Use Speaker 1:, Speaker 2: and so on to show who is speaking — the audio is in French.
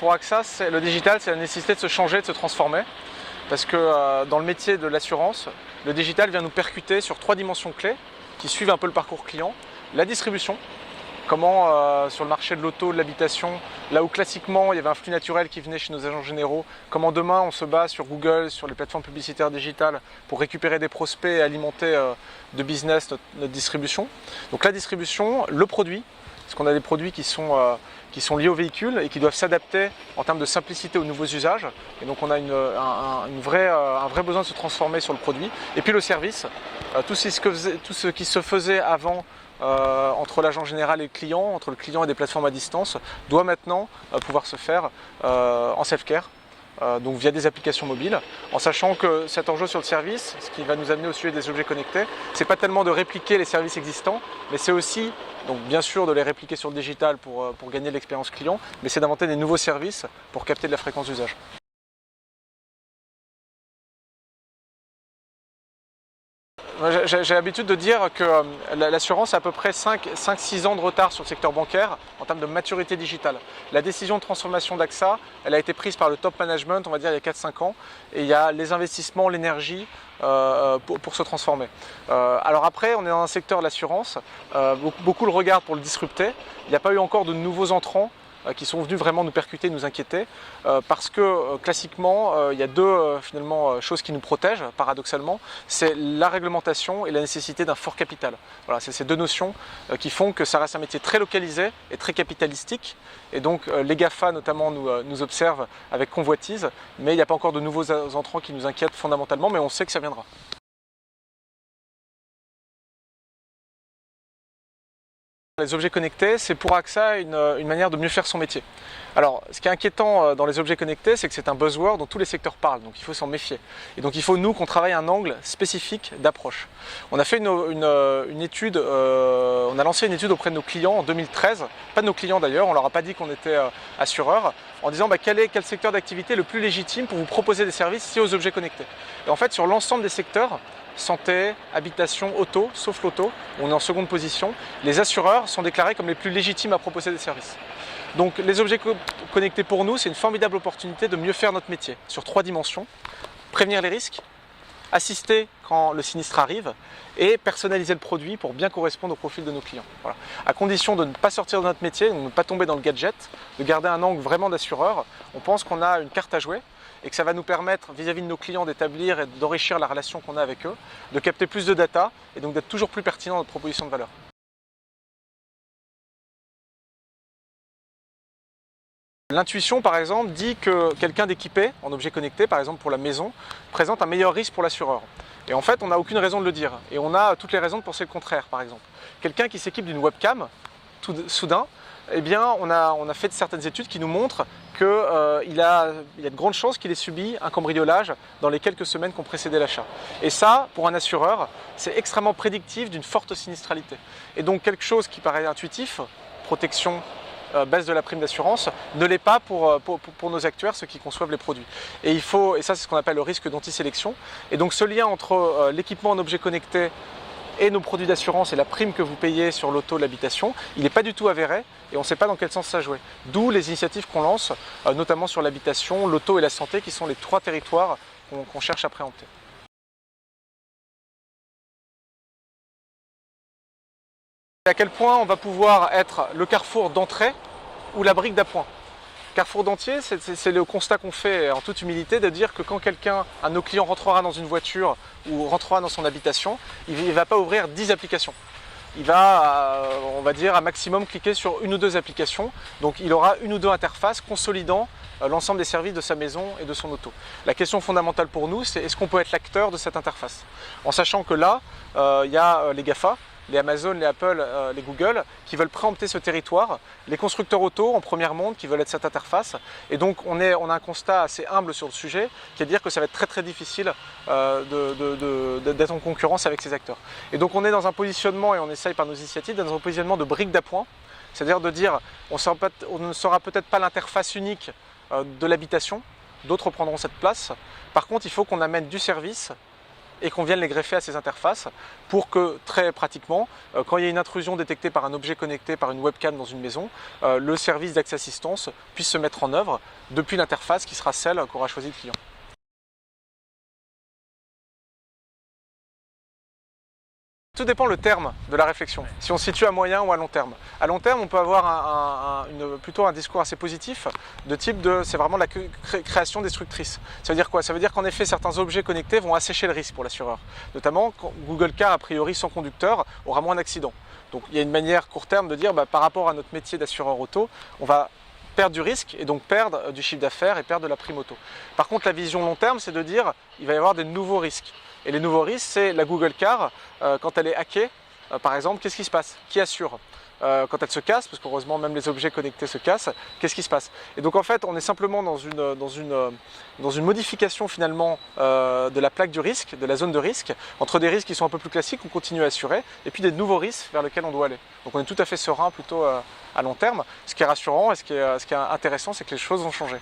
Speaker 1: Pour AXA, le digital, c'est la nécessité de se changer, de se transformer. Parce que dans le métier de l'assurance, le digital vient nous percuter sur 3 dimensions clés qui suivent un peu le parcours client. La distribution, comment sur le marché de l'auto, de l'habitation, là où classiquement il y avait un flux naturel qui venait chez nos agents généraux, comment demain on se base sur Google, sur les plateformes publicitaires digitales pour récupérer des prospects et alimenter de business notre distribution. Donc la distribution, le produit, parce qu'on a des produits qui sont liés au véhicule et qui doivent s'adapter en termes de simplicité aux nouveaux usages. Et donc on a un vrai besoin de se transformer sur le produit. Et puis le service, tout ce qui se faisait avant entre l'agent général et le client, entre le client et des plateformes à distance, doit maintenant pouvoir se faire en self-care. Donc via des applications mobiles, en sachant que cet enjeu sur le service, ce qui va nous amener au sujet des objets connectés, c'est pas tellement de répliquer les services existants, mais c'est aussi, donc bien sûr, de les répliquer sur le digital pour gagner l'expérience client, mais c'est d'inventer des nouveaux services pour capter de la fréquence d'usage. J'ai l'habitude de dire que l'assurance a à peu près 5-6 ans de retard sur le secteur bancaire en termes de maturité digitale. La décision de transformation d'AXA, elle a été prise par le top management, on va dire il y a 4-5 ans, et il y a les investissements, l'énergie pour se transformer. Alors après, on est dans un secteur de l'assurance, beaucoup le regardent pour le disrupter. Il n'y a pas eu encore de nouveaux entrants qui sont venus vraiment nous percuter, nous inquiéter, parce que classiquement, il y a deux choses qui nous protègent, paradoxalement, c'est la réglementation et la nécessité d'un fort capital. Voilà, c'est ces deux notions qui font que ça reste un métier très localisé et très capitalistique, et donc les GAFA notamment nous observent avec convoitise, mais il n'y a pas encore de nouveaux entrants qui nous inquiètent fondamentalement, mais on sait que ça viendra. Les objets connectés, c'est pour AXA une manière de mieux faire son métier. Alors, ce qui est inquiétant dans les objets connectés, c'est que c'est un buzzword dont tous les secteurs parlent, donc il faut s'en méfier. Et donc il faut, nous, qu'on travaille un angle spécifique d'approche. On a fait une étude, on a lancé une étude auprès de nos clients en 2013, pas de nos clients d'ailleurs, on leur a pas dit qu'on était assureur, en disant quel secteur d'activité est le plus légitime pour vous proposer des services liés aux objets connectés. Et en fait, sur l'ensemble des secteurs, santé, habitation, auto, sauf l'auto, on est en seconde position, les assureurs sont déclarés comme les plus légitimes à proposer des services. Donc les objets connectés pour nous, c'est une formidable opportunité de mieux faire notre métier sur 3 dimensions. Prévenir les risques, assister quand le sinistre arrive et personnaliser le produit pour bien correspondre au profil de nos clients. Voilà. À condition de ne pas sortir de notre métier, de ne pas tomber dans le gadget, de garder un angle vraiment d'assureur, on pense qu'on a une carte à jouer et que ça va nous permettre vis-à-vis de nos clients d'établir et d'enrichir la relation qu'on a avec eux, de capter plus de data et donc d'être toujours plus pertinent dans notre proposition de valeur. L'intuition, par exemple, dit que quelqu'un d'équipé en objet connecté, par exemple pour la maison, présente un meilleur risque pour l'assureur. Et en fait, on n'a aucune raison de le dire. Et on a toutes les raisons de penser le contraire, par exemple. Quelqu'un qui s'équipe d'une webcam, soudain, eh bien, on a fait certaines études qui nous montrent qu'il y a de grandes chances qu'il ait subi un cambriolage dans les quelques semaines qui ont précédé l'achat. Et ça, pour un assureur, c'est extrêmement prédictif d'une forte sinistralité. Et donc quelque chose qui paraît intuitif, protection, baisse de la prime d'assurance, ne l'est pas pour nos actuaires, ceux qui conçoivent les produits. Et ça c'est ce qu'on appelle le risque d'antisélection. Et donc ce lien entre l'équipement en objet connecté et nos produits d'assurance et la prime que vous payez sur l'auto, l'habitation, il n'est pas du tout avéré et on ne sait pas dans quel sens ça jouer. D'où les initiatives qu'on lance, notamment sur l'habitation, l'auto et la santé, qui sont les 3 territoires qu'on cherche à préempter. À quel point on va pouvoir être le carrefour d'entrée ou la brique d'appoint. Carrefour d'entier, c'est le constat qu'on fait en toute humilité de dire que quand un de nos clients rentrera dans une voiture ou rentrera dans son habitation, il ne va pas ouvrir 10 applications. Il va, on va dire, à maximum cliquer sur 1 ou 2 applications. Donc il aura 1 ou 2 interfaces consolidant l'ensemble des services de sa maison et de son auto. La question fondamentale pour nous, c'est est-ce qu'on peut être l'acteur de cette interface? En sachant que là, il y a les GAFA, les Amazon, les Apple, les Google, qui veulent préempter ce territoire, les constructeurs auto en première monde qui veulent être cette interface. Et donc on a un constat assez humble sur le sujet, qui est de dire que ça va être très très difficile d'être en concurrence avec ces acteurs. Et donc on est dans un positionnement, et on essaye par nos initiatives, dans un positionnement de brique d'appoint, c'est-à-dire de dire on ne sera peut-être pas l'interface unique de l'habitation, d'autres prendront cette place. Par contre, il faut qu'on amène du service et qu'on vienne les greffer à ces interfaces pour que, très pratiquement, quand il y a une intrusion détectée par un objet connecté par une webcam dans une maison, le service d'accès assistance puisse se mettre en œuvre depuis l'interface qui sera celle qu'aura choisi le client. Tout dépend le terme de la réflexion, si on se situe à moyen ou à long terme. À long terme, on peut avoir plutôt un discours assez positif, de type de c'est vraiment la création destructrice. Ça veut dire quoi? Ça veut dire qu'en effet, certains objets connectés vont assécher le risque pour l'assureur. Notamment, Google Car, a priori, sans conducteur, aura moins d'accidents. Donc il y a une manière court terme de dire, par rapport à notre métier d'assureur auto, on va perdre du risque et donc perdre du chiffre d'affaires et perdre de la prime auto. Par contre, la vision long terme, c'est de dire il va y avoir des nouveaux risques. Et les nouveaux risques, c'est la Google Car, quand elle est hackée, par exemple, qu'est-ce qui se passe? Qui assure? Quand elle se casse, parce qu'heureusement même les objets connectés se cassent, qu'est-ce qui se passe? Et donc en fait, on est simplement dans une modification finalement de la plaque du risque, de la zone de risque, entre des risques qui sont un peu plus classiques, qu'on continue à assurer, et puis des nouveaux risques vers lesquels on doit aller. Donc on est tout à fait serein plutôt à long terme. Ce qui est rassurant et ce qui est intéressant, c'est que les choses vont changer.